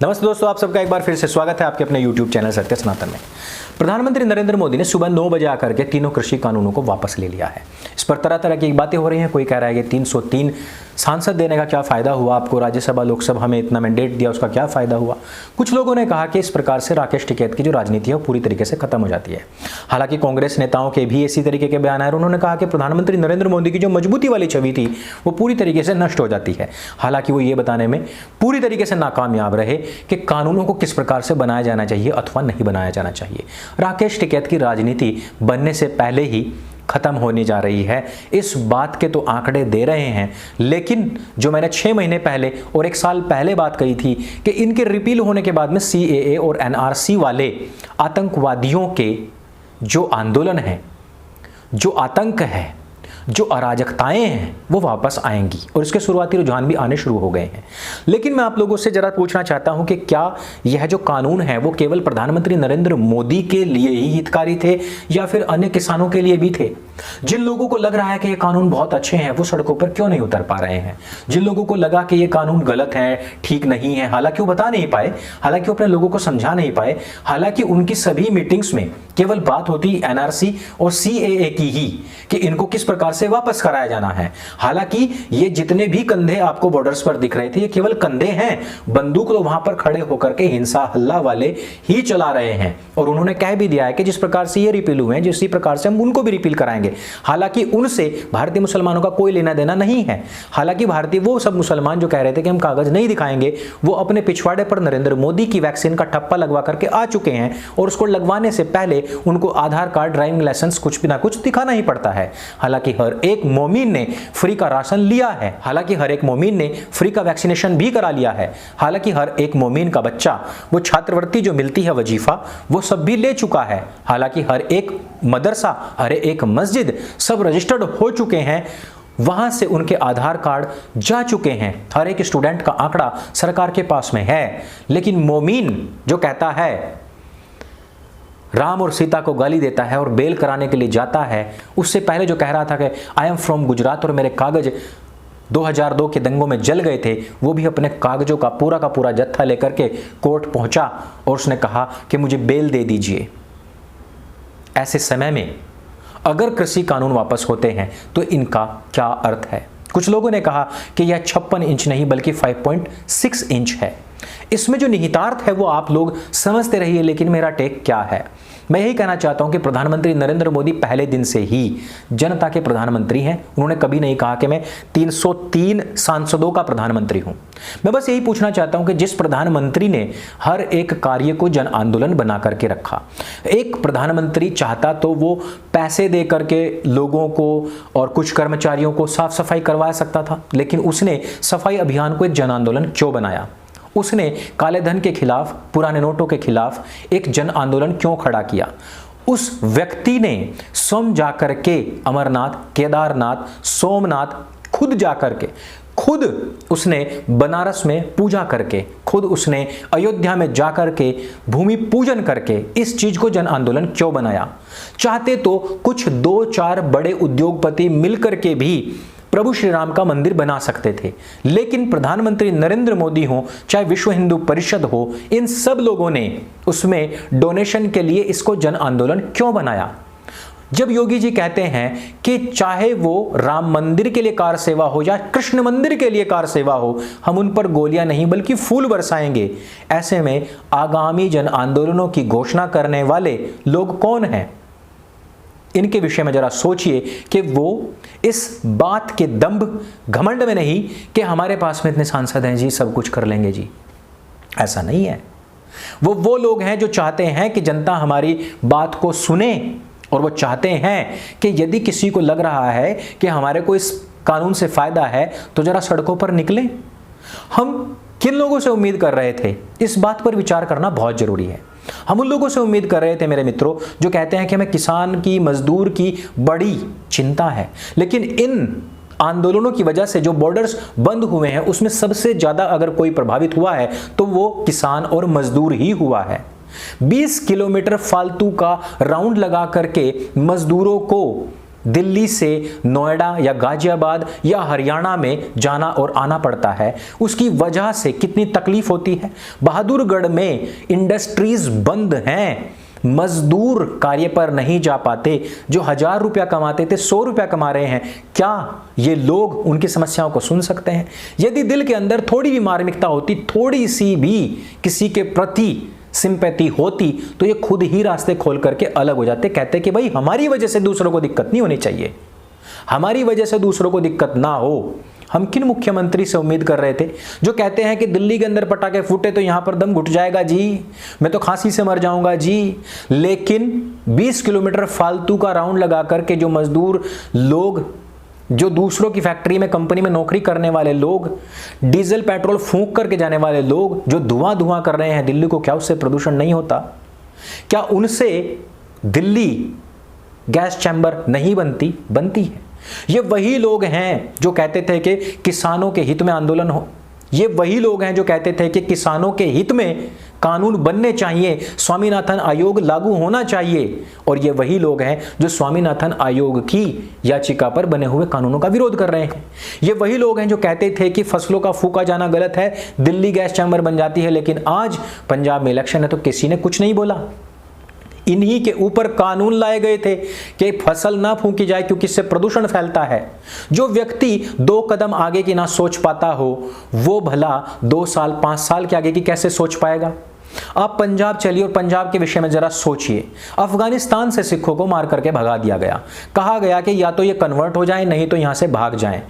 नमस्ते दोस्तों, आप सबका एक बार फिर से स्वागत है आपके अपने YouTube चैनल सत्य सनातन में। प्रधानमंत्री नरेंद्र मोदी ने सुबह 9 बजे आकर के तीनों कृषि कानूनों को वापस ले लिया है। इस पर तरह तरह की बातें हो रही हैं। कोई कह रहा है कि 303 सांसद देने का क्या फायदा हुआ, आपको राज्यसभा लोकसभा में इतना मैंडेट दिया उसका क्या फायदा हुआ। कुछ लोगों ने कहा कि इस प्रकार से राकेश टिकैत की जो राजनीति है वो पूरी तरीके से खत्म हो जाती है। हालांकि कांग्रेस नेताओं के भी इसी तरीके के बयान आए। उन्होंने कहा कि प्रधानमंत्री नरेंद्र मोदी की जो मजबूती वाली छवि थी वो पूरी तरीके से नष्ट हो जाती है। हालांकि वो ये बताने में पूरी तरीके से नाकामयाब रहे कि कानूनों को किस प्रकार से बनाया जाना चाहिए अथवा नहीं बनाया जाना चाहिए। राकेश टिकैत की राजनीति बनने से पहले ही खत्म होने जा रही है, इस बात के तो आंकड़े दे रहे हैं। लेकिन जो मैंने 6 महीने पहले और 1 साल पहले बात कही थी कि इनके रिपील होने के बाद में CAA और NRC वाले आतंकवादियों के जो आंदोलन है, जो आतंक है, जो अराजकताएं हैं वो वापस आएंगी और इसके शुरुआती रुझान भी आने शुरू हो गए हैं। लेकिन मैं आप लोगों से जरा पूछना चाहता हूं कि क्या यह जो कानून है वो केवल प्रधानमंत्री नरेंद्र मोदी के लिए ही हितकारी थे या फिर अन्य किसानों के लिए भी थे? जिन लोगों को लग रहा है कि ये कानून बहुत अच्छे हैं वो सड़कों पर क्यों नहीं उतर पा रहे हैं? जिन लोगों को लगा कि ये कानून गलत है, ठीक नहीं है, हालांकि वो बता नहीं पाए, हालांकि वो अपने लोगों को समझा नहीं पाए, हालांकि उनकी सभी मीटिंग्स में केवल बात होती NRC और CAA की ही कि इनको किस प्रकार से वापस कराया जाना है। हालांकि ये जितने भी कंधे आपको बॉर्डर्स पर दिख रहे थे ये केवल कंधे हैं, बंदूक तो वहां पर खड़े होकर के हिंसा हल्ला वाले ही चला रहे हैं। और उन्होंने कह भी दिया है कि जिस प्रकार से ये रिपील हुए हैं जिस प्रकार से हम उनको भी रिपील कराएंगे। हालांकि उनसे भारतीय मुसलमानों का कोई लेना देना नहीं है। हालांकि भारतीय वो सब मुसलमान जो कह रहे थे कि हम कागज नहीं दिखाएंगे वो अपने पिछवाड़े पर नरेंद्र मोदी की वैक्सीन का ठप्पा लगवा करके आ चुके हैं और उसको लगवाने से पहले उनको आधार कार्ड, ड्राइविंग लाइसेंस कुछ भी ना कुछ दिखाना ही पड़ता है। हालांकि हर एक मोमिन ने फ्री का राशन लिया है, हालांकि हर एक मोमिन ने फ्री का वैक्सीनेशन भी करा लिया है, हालांकि हर एक मोमिन का बच्चा वो छात्रवृत्ति जो मिलती है वजीफा वो सब भी ले चुका है, हालांकि हर एक मदरसा, हर एक मस्जिद सब रजिस्टर्ड हो चुके हैं, वहां से उनके आधार कार्ड जा चुके हैं। हर एक स्टूडेंट का आंकड़ा सरकार के पास में है। लेकिन मोमीन जो कहता है, राम और सीता को गाली देता है और बेल कराने के लिए जाता है, उससे पहले जो कह रहा था कि आई एम फ्रॉम गुजरात और मेरे कागज 2002 के दंगों में जल गए थे, वो भी अपने कागजों का पूरा जत्था लेकर के कोर्ट पहुंचा और उसने कहा कि मुझे बेल दे दीजिए। ऐसे समय में अगर कृषि कानून वापस होते हैं तो इनका क्या अर्थ है? कुछ लोगों ने कहा कि यह 56 इंच नहीं बल्कि 5.6 इंच है। इसमें जो निहितार्थ है वो आप लोग समझते रहिए, लेकिन मेरा टेक क्या है? मैं यही कहना चाहता हूं कि प्रधानमंत्री नरेंद्र मोदी पहले दिन से ही जनता के प्रधानमंत्री हैं। उन्होंने कभी नहीं कहा कि मैं 303 सांसदों का प्रधानमंत्री हूं। मैं बस यही पूछना चाहता हूं कि जिस प्रधानमंत्री ने हर एक कार्य को जन आंदोलन बना करके रखा, एक प्रधानमंत्री चाहता तो वो पैसे दे करके लोगों को और कुछ कर्मचारियों को साफ सफाई करवा सकता था, लेकिन उसने सफाई अभियान को एक जन आंदोलन क्यों बनाया? उसने काले धन के खिलाफ, पुराने नोटों के खिलाफ एक जन आंदोलन क्यों खड़ा किया? उस व्यक्ति ने स्वयं जाकर के अमरनाथ, केदारनाथ, सोमनाथ खुद जाकर के, खुद उसने बनारस में पूजा करके, खुद उसने अयोध्या में जाकर के भूमि पूजन करके इस चीज को जन आंदोलन क्यों बनाया? चाहते तो कुछ 2-4 बड़े उद्योगपति मिलकर के भी प्रभु श्री राम का मंदिर बना सकते थे, लेकिन प्रधानमंत्री नरेंद्र मोदी हो, चाहे विश्व हिंदू परिषद हो, इन सब लोगों ने उसमें डोनेशन के लिए इसको जन आंदोलन क्यों बनाया? जब योगी जी कहते हैं कि चाहे वो राम मंदिर के लिए कार सेवा हो या कृष्ण मंदिर के लिए कार सेवा हो, हम उन पर गोलियां नहीं बल्कि फूल बरसाएंगे। ऐसे में आगामी जन आंदोलनों की घोषणा करने वाले लोग कौन हैं? इनके विषय में जरा सोचिए कि वो इस बात के दंभ घमंड में नहीं कि हमारे पास में इतने सांसद हैं जी, सब कुछ कर लेंगे जी, ऐसा नहीं है। वो लोग हैं जो चाहते हैं कि जनता हमारी बात को सुने और वो चाहते हैं कि यदि किसी को लग रहा है कि हमारे को इस कानून से फायदा है तो जरा सड़कों पर निकलें। हम किन लोगों से उम्मीद कर रहे थे, इस बात पर विचार करना बहुत जरूरी है। हम उन लोगों से उम्मीद कर रहे थे मेरे मित्रों जो कहते हैं कि हमें किसान की, मजदूर की बड़ी चिंता है, लेकिन इन आंदोलनों की वजह से जो बॉर्डर्स बंद हुए हैं उसमें सबसे ज्यादा अगर कोई प्रभावित हुआ है तो वो किसान और मजदूर ही हुआ है। 20 किलोमीटर फालतू का राउंड लगा करके मजदूरों को दिल्ली से नोएडा या गाजियाबाद या हरियाणा में जाना और आना पड़ता है, उसकी वजह से कितनी तकलीफ होती है। बहादुरगढ़ में इंडस्ट्रीज बंद हैं, मजदूर कार्य पर नहीं जा पाते, जो 1000 रुपया कमाते थे 100 रुपया कमा रहे हैं। क्या ये लोग उनकी समस्याओं को सुन सकते हैं? यदि दिल के अंदर थोड़ी भी मार्मिकता होती, थोड़ी सी भी किसी के प्रति सिंपैथी होती, तो ये खुद ही रास्ते खोल करके अलग हो जाते। कहते कि भाई हमारी वजह से दूसरों को दिक्कत नहीं होनी चाहिए, हमारी वजह से दूसरों को दिक्कत ना हो। हम किन मुख्यमंत्री से उम्मीद कर रहे थे जो कहते हैं कि दिल्ली के अंदर पटाखे फूटे तो यहां पर दम घुट जाएगा जी, मैं तो खांसी से मर जाऊंगा जी, लेकिन 20 किलोमीटर फालतू का राउंड लगा करके जो मजदूर लोग, जो दूसरों की फैक्ट्री में कंपनी में नौकरी करने वाले लोग, डीजल पेट्रोल फूंक करके जाने वाले लोग जो धुआं कर रहे हैं दिल्ली को, क्या उससे प्रदूषण नहीं होता? क्या उनसे दिल्ली गैस चैम्बर नहीं बनती है। ये वही लोग हैं जो कहते थे कि किसानों के हित में आंदोलन हो, ये वही लोग हैं जो कहते थे कि किसानों के हित में कानून बनने चाहिए, स्वामीनाथन आयोग लागू होना चाहिए, और ये वही लोग हैं जो स्वामीनाथन आयोग की याचिका पर बने हुए कानूनों का विरोध कर रहे हैं। ये वही लोग हैं जो कहते थे कि फसलों का फूका जाना गलत है, दिल्ली गैस चैम्बर बन जाती है, लेकिन आज पंजाब में इलेक्शन है तो किसी ने कुछ नहीं बोला। इन्हीं के ऊपर कानून लाए गए थे कि फसल ना फूंकी जाए क्योंकि इससे प्रदूषण फैलता है। जो व्यक्ति 2 कदम आगे की ना सोच पाता हो, वो भला 2 साल 5 साल के आगे की कैसे सोच पाएगा? आप पंजाब चलिए और पंजाब के विषय में जरा सोचिए। अफगानिस्तान से सिखों को मार करके भगा दिया गया, कहा गया कि या तो ये कन्वर्ट हो जाएं, नहीं तो यहां से भाग जाएं।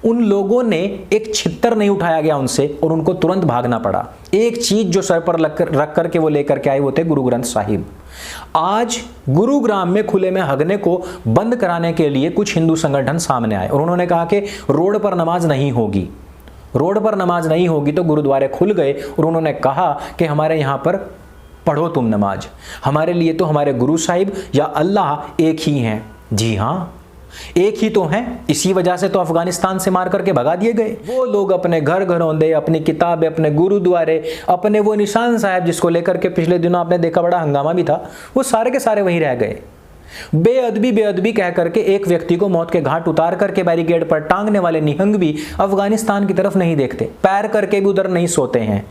उन लोगों ने एक छित्तर नहीं उठाया गया उनसे और उनको तुरंत भागना पड़ा। एक चीज जो सर पर रख करके वो लेकर के आए, वो थे गुरु ग्रंथ साहिब। आज गुरुग्राम में खुले में हगने को बंद कराने के लिए कुछ हिंदू संगठन सामने आए और उन्होंने कहा कि रोड पर नमाज नहीं होगी, रोड पर नमाज नहीं होगी। तो गुरुद्वारे खुल गए और उन्होंने कहा कि हमारे यहां पर पढ़ो तुम नमाज, हमारे लिए तो हमारे गुरु साहिब या अल्लाह एक ही हैं। जी हां, एक ही तो हैं। इसी वजह से तो अफगानिस्तान से मार करके भगा दिए गए। वो लोग अपने घर घरौंदे, अपनी किताबें, अपने गुरुद्वारे, अपने वो निशान साहब जिसको लेकर के पिछले दिनों आपने देखा बड़ा हंगामा भी था, वो सारे के सारे वहीं रह गए। बेअदबी कह करके एक व्यक्ति को मौत के घाट उतार करके बैरिकेड पर टांगने वाले निहंग भी अफगानिस्तान की तरफ नहीं देखते, पैर करके भी उधर नहीं सोते हैं,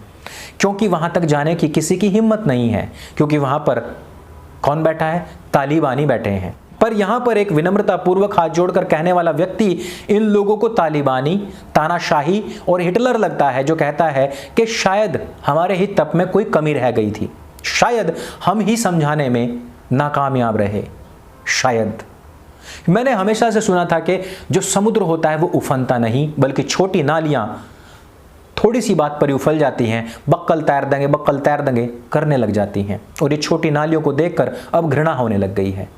क्योंकि वहां तक जाने की किसी की हिम्मत नहीं है, क्योंकि वहां पर कौन बैठा है? तालिबानी बैठे हैं। पर यहां पर एक विनम्रता पूर्वक हाथ जोड़कर कहने वाला व्यक्ति इन लोगों को तालिबानी, तानाशाही और हिटलर लगता है, जो कहता है कि शायद हमारे ही तप में कोई कमी रह गई थी, शायद हम ही समझाने में नाकामयाब रहे। शायद मैंने हमेशा से सुना था कि जो समुद्र होता है वो उफनता नहीं, बल्कि छोटी नालियां थोड़ी सी बात पर उफल जाती हैं, बक्कल तैर देंगे करने लग जाती हैं। और ये छोटी नालियों को देखकर अब घृणा होने लग गई है।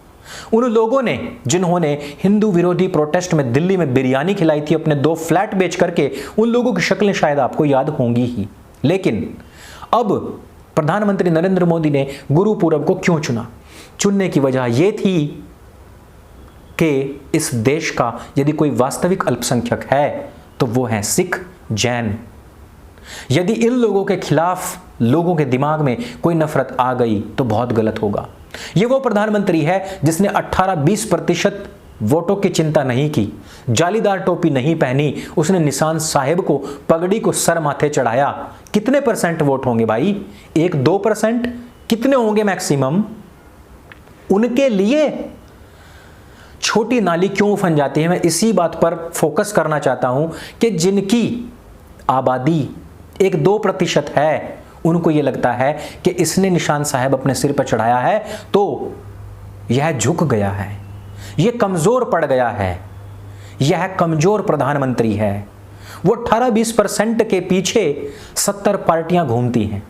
उन लोगों ने जिन्होंने हिंदू विरोधी प्रोटेस्ट में दिल्ली में बिरयानी खिलाई थी अपने 2 फ्लैट बेच करके, उन लोगों की शक्लें शायद आपको याद होंगी ही। लेकिन अब प्रधानमंत्री नरेंद्र मोदी ने गुरुपूरब को क्यों चुना? चुनने की वजह यह थी कि इस देश का यदि कोई वास्तविक अल्पसंख्यक है तो वो है सिख, जैन। यदि इन लोगों के खिलाफ लोगों के दिमाग में कोई नफरत आ गई तो बहुत गलत होगा। ये वो प्रधानमंत्री है जिसने 18-20% वोटों की चिंता नहीं की, जालीदार टोपी नहीं पहनी, उसने निशान साहिब को, पगड़ी को सर माथे चढ़ाया। कितने % वोट होंगे भाई? 1-2%? कितने होंगे मैक्सिमम? उनके लिए छोटी नाली क्यों उफन जाती है? मैं इसी बात पर फोकस करना चाहता हूं कि जिनकी आबादी 1-2% है, उनको यह लगता है कि इसने निशान साहब अपने सिर पर चढ़ाया है तो यह झुक गया है, यह कमजोर पड़ गया है, यह कमजोर प्रधानमंत्री है। वो 18-20% के पीछे 70 पार्टियां घूमती हैं,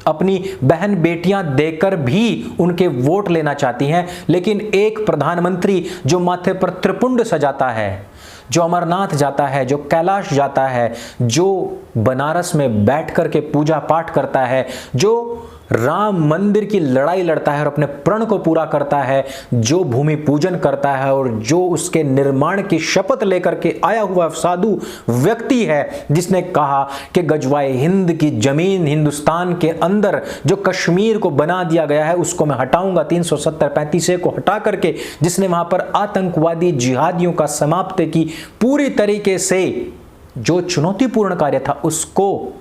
अपनी बहन बेटियां देकर भी उनके वोट लेना चाहती हैं, लेकिन एक प्रधानमंत्री जो माथे पर त्रिपुंड सजाता है, जो अमरनाथ जाता है, जो कैलाश जाता है, जो बनारस में बैठ करके पूजा पाठ करता है, जो राम मंदिर की लड़ाई लड़ता है और अपने प्रण को पूरा करता है, जो भूमि पूजन करता है और जो उसके निर्माण की शपथ लेकर के आया हुआ साधु व्यक्ति है, जिसने कहा कि गजवाए हिंद की जमीन हिंदुस्तान के अंदर जो कश्मीर को बना दिया गया है उसको मैं हटाऊंगा, 370-35 को हटा करके, जिसने वहां पर आतंकवादी जिहादियों का समाप्ति की पूरी तरीके से जो चुनौतीपूर्ण कार्य था उसको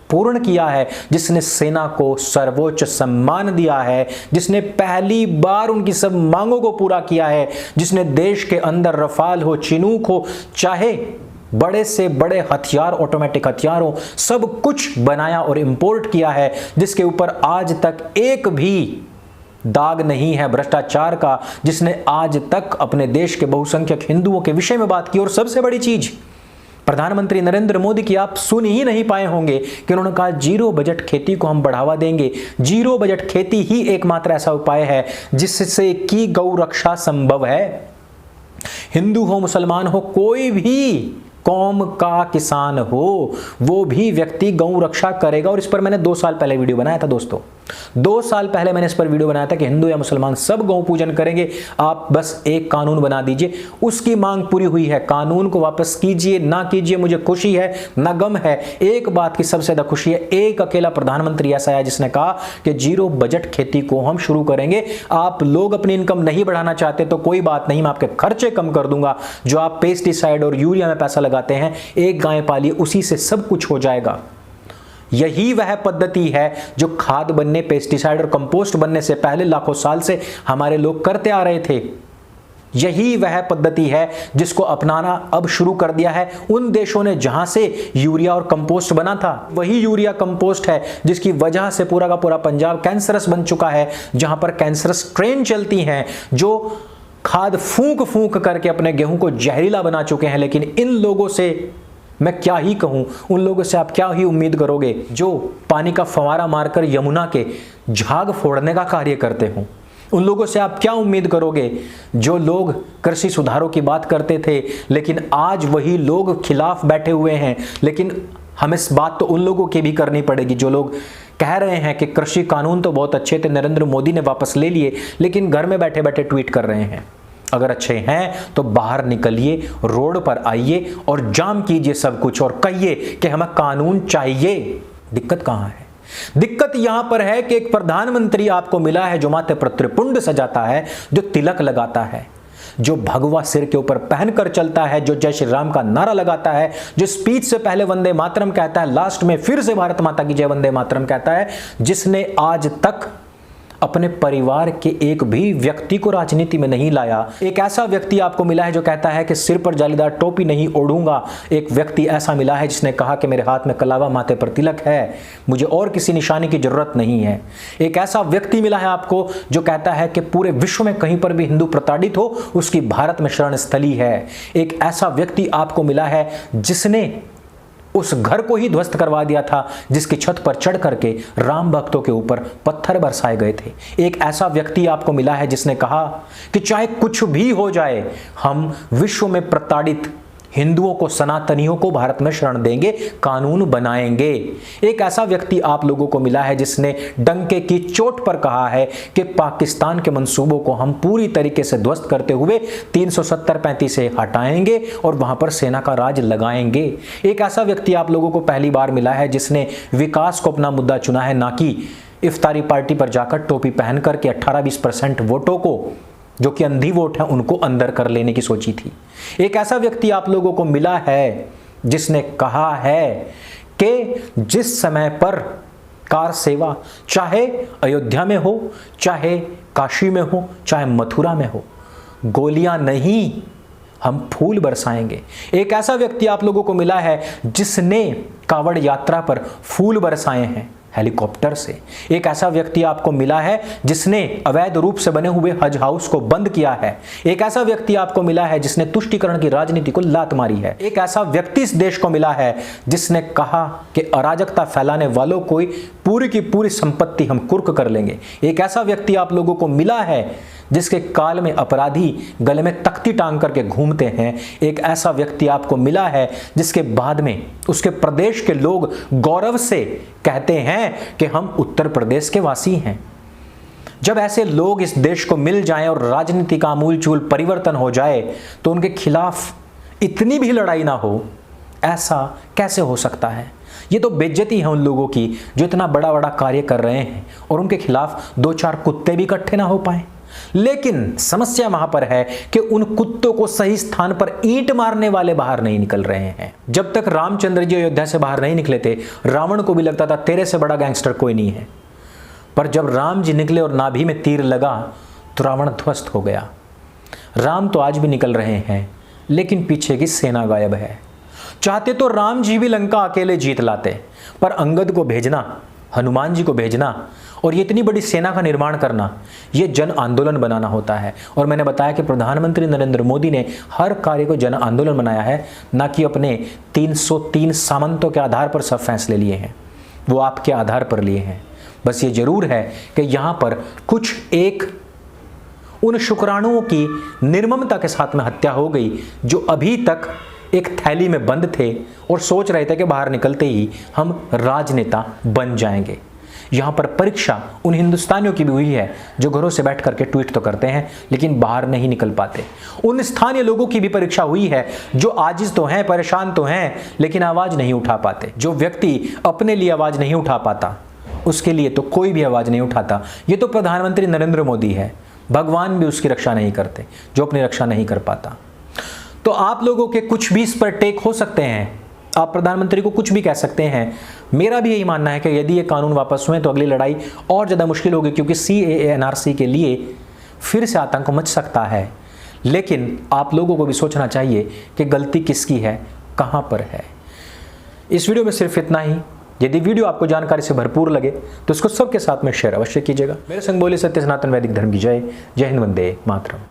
पूर्ण किया है, जिसने सेना को सर्वोच्च सम्मान दिया है, जिसने पहली बार उनकी सब मांगों को पूरा किया है, जिसने देश के अंदर रफाल हो, चिनूक हो, चाहे बड़े से बड़े हथियार, ऑटोमेटिक हथियार हो, सब कुछ बनाया और इंपोर्ट किया है, जिसके ऊपर आज तक एक भी दाग नहीं है भ्रष्टाचार का, जिसने आज तक अपने देश के बहुसंख्यक हिंदुओं के विषय में बात की। और सबसे बड़ी चीज प्रधानमंत्री नरेंद्र मोदी की आप सुन ही नहीं पाए होंगे कि उन्होंने कहा जीरो बजट खेती को हम बढ़ावा देंगे। जीरो बजट खेती ही एकमात्र ऐसा उपाय है जिससे कि गौ रक्षा संभव है। हिंदू हो, मुसलमान हो, कोई भी कौम का किसान हो, वो भी व्यक्ति गौ रक्षा करेगा। और इस पर मैंने 2 साल पहले वीडियो बनाया था दोस्तों, 2 साल पहले मैंने इस पर वीडियो बनाया था कि हिंदू या मुसलमान सब गौ पूजन करेंगे, आप बस एक कानून बना दीजिए। उसकी मांग पूरी हुई है, कानून को वापस कीजिए ना कीजिए मुझे खुशी है ना गम है। एक बात की सबसे ज्यादा खुशी है, एक अकेला प्रधानमंत्री ऐसा है जिसने कहा कि जीरो बजट खेती को हम शुरू करेंगे। आप लोग अपनी इनकम नहीं बढ़ाना चाहते तो कोई बात नहीं, मैं आपके खर्चे कम कर दूंगा। जो आप पेस्टिसाइड और यूरिया में पैसा लगाते हैं, एक गाय पालिए, उसी से सब कुछ हो जाएगा। यही वह पद्धति है जो खाद बनने, पेस्टिसाइड और कंपोस्ट बनने से पहले लाखों साल से हमारे लोग करते आ रहे थे। यही वह पद्धति है जिसको अपनाना अब शुरू कर दिया है उन देशों ने जहां से यूरिया और कंपोस्ट बना था। वही यूरिया कंपोस्ट है जिसकी वजह से पूरा का पूरा पंजाब कैंसरस बन चुका है, जहां पर कैंसरस ट्रेन चलती हैं जो खाद फूंक फूंक करके अपने गेहूं को जहरीला बना चुके हैं। लेकिन इन लोगों से मैं क्या ही कहूं, उन लोगों से आप क्या ही उम्मीद करोगे जो पानी का फंवारा मारकर यमुना के झाग फोड़ने का कार्य करते हो। उन लोगों से आप क्या उम्मीद करोगे जो लोग कृषि सुधारों की बात करते थे, लेकिन आज वही लोग खिलाफ बैठे हुए हैं। लेकिन हमें इस बात तो उन लोगों की भी करनी पड़ेगी जो लोग कह रहे हैं कि कृषि कानून तो बहुत अच्छे थे, नरेंद्र मोदी ने वापस ले लिए, लेकिन घर में बैठे बैठे ट्वीट कर रहे हैं। अगर अच्छे हैं तो बाहर निकलिए, रोड पर आइए और जाम कीजिए सब कुछ और कहिए कि हमें कानून चाहिए। दिक्कत कहां है? दिक्कत यहां पर है कि एक प्रधानमंत्री आपको मिला है जो माथे पर त्रिपुंड सजाता है, जो तिलक लगाता है, जो भगवा सिर के ऊपर पहनकर चलता है, जो जय श्री राम का नारा लगाता है, जो स्पीच से पहले वंदे मातरम कहता है, लास्ट में फिर से भारत माता की जय वंदे मातरम कहता है, जिसने आज तक अपने परिवार के एक भी व्यक्ति को राजनीति में नहीं लाया। एक ऐसा व्यक्ति आपको मिला है जो कहता है कि सिर पर जालीदार टोपी नहीं ओढ़ूंगा। एक व्यक्ति ऐसा मिला है जिसने कहा कि मेरे हाथ में कलावा, माथे पर तिलक है, मुझे और किसी निशानी की जरूरत नहीं है। एक ऐसा व्यक्ति मिला है आपको जो कहता है कि पूरे विश्व में कहीं पर भी हिंदू प्रताड़ित हो उसकी भारत में शरण स्थली है। एक ऐसा व्यक्ति आपको मिला है जिसने उस घर को ही ध्वस्त करवा दिया था जिसकी छत पर चढ़ करके राम भक्तों के ऊपर पत्थर बरसाए गए थे। एक ऐसा व्यक्ति आपको मिला है जिसने कहा कि चाहे कुछ भी हो जाए हम विश्व में प्रताड़ित हिंदुओं को, सनातनियों को भारत में शरण देंगे, कानून बनाएंगे। एक ऐसा व्यक्ति आप लोगों को मिला है जिसने डंके की चोट पर कहा है कि पाकिस्तान के मंसूबों को हम पूरी तरीके से ध्वस्त करते हुए 370-35 से हटाएंगे और वहां पर सेना का राज लगाएंगे। एक ऐसा व्यक्ति आप लोगों को पहली बार मिला है जिसने विकास को अपना मुद्दा चुना है, ना कि इफ्तारी पार्टी पर जाकर टोपी पहन करके 18-20% वोटों को, जो कि अंधी वोट है, उनको अंदर कर लेने की सोची थी। एक ऐसा व्यक्ति आप लोगों को मिला है जिसने कहा है कि जिस समय पर कार सेवा चाहे अयोध्या में हो, चाहे काशी में हो, चाहे मथुरा में हो, गोलियां नहीं हम फूल बरसाएंगे। एक ऐसा व्यक्ति आप लोगों को मिला है जिसने कावड़ यात्रा पर फूल बरसाए हैं हेलीकॉप्टर से। एक ऐसा व्यक्ति आपको मिला है जिसने अवैध रूप से बने हुए हज हाउस को बंद किया है। एक ऐसा व्यक्ति आपको मिला है जिसने तुष्टीकरण की राजनीति को लात मारी है। एक ऐसा व्यक्ति इस देश को मिला है जिसने कहा कि अराजकता फैलाने वालों को पूरी की पूरी संपत्ति हम कुर्क कर लेंगे। एक ऐसा व्यक्ति आप लोगों को मिला है जिसके काल में अपराधी गले में तख्ती टांग करके घूमते हैं, एक ऐसा व्यक्ति आपको मिला है जिसके बाद में उसके प्रदेश के लोग गौरव से कहते हैं कि हम उत्तर प्रदेश के वासी हैं। जब ऐसे लोग इस देश को मिल जाएं और राजनीति का आमूलचूल परिवर्तन हो जाए तो उनके खिलाफ इतनी भी लड़ाई ना हो, ऐसा कैसे हो सकता है? ये तो बेइज्जती है उन लोगों की जो इतना बड़ा बड़ा कार्य कर रहे हैं और उनके खिलाफ 2-4 कुत्ते भी इकट्ठे ना हो पाए। लेकिन समस्या वहां पर है कि उन कुत्तों को सही स्थान पर ईंट मारने वाले बाहर नहीं निकल रहे हैं। जब तक रामचंद्र जी अयोध्या से बाहर नहीं निकले थे, रावण को भी लगता था तेरे से बड़ा गैंगस्टर कोई नहीं है। पर जब राम जी निकले और नाभि में तीर लगा तो रावण ध्वस्त हो गया। राम तो आज भी निकल रहे हैं, लेकिन पीछे की सेना गायब है। चाहते तो राम जी भी लंका अकेले जीत लाते, पर अंगद को भेजना, हनुमान जी को भेजना और ये इतनी बड़ी सेना का निर्माण करना, ये जन आंदोलन बनाना होता है। और मैंने बताया कि प्रधानमंत्री नरेंद्र मोदी ने हर कार्य को जन आंदोलन बनाया है, ना कि अपने 303 सामंतों के आधार पर सब फैसले लिए हैं। वो आपके आधार पर लिए हैं। बस ये जरूर है कि यहाँ पर कुछ एक उन शुक्राणुओं की निर्ममता के साथ में हत्या हो गई जो अभी तक एक थैली में बंद थे और सोच रहे थे कि बाहर निकलते ही हम राजनेता बन जाएंगे। यहाँ पर परीक्षा उन हिंदुस्तानियों की भी हुई है जो घरों से बैठ करके ट्वीट तो करते हैं लेकिन बाहर नहीं निकल पाते। उन स्थानीय लोगों की भी परीक्षा हुई है जो आजिज तो हैं, परेशान तो हैं, लेकिन आवाज नहीं उठा पाते। जो व्यक्ति अपने लिए आवाज नहीं उठा पाता, उसके लिए तो कोई भी आवाज नहीं उठाता। ये तो प्रधानमंत्री नरेंद्र मोदी है, भगवान भी उसकी रक्षा नहीं करते जो अपनी रक्षा नहीं कर पाता। तो आप लोगों के कुछ भी इस पर टेक हो सकते हैं, आप प्रधानमंत्री को कुछ भी कह सकते हैं। मेरा भी यही मानना है कि यदि ये कानून वापस हुए तो अगली लड़ाई और ज़्यादा मुश्किल होगी, क्योंकि CAA NRC के लिए फिर से आतंक मच सकता है। लेकिन आप लोगों को भी सोचना चाहिए कि गलती किसकी है, कहाँ पर है। इस वीडियो में सिर्फ इतना ही। यदि वीडियो आपको जानकारी से भरपूर लगे तो इसको सबके साथ में शेयर अवश्य कीजिएगा। मेरे संग बोले सत्य सनातन वैदिक धर्म की जय। जय हिंद, वंदे मातरम।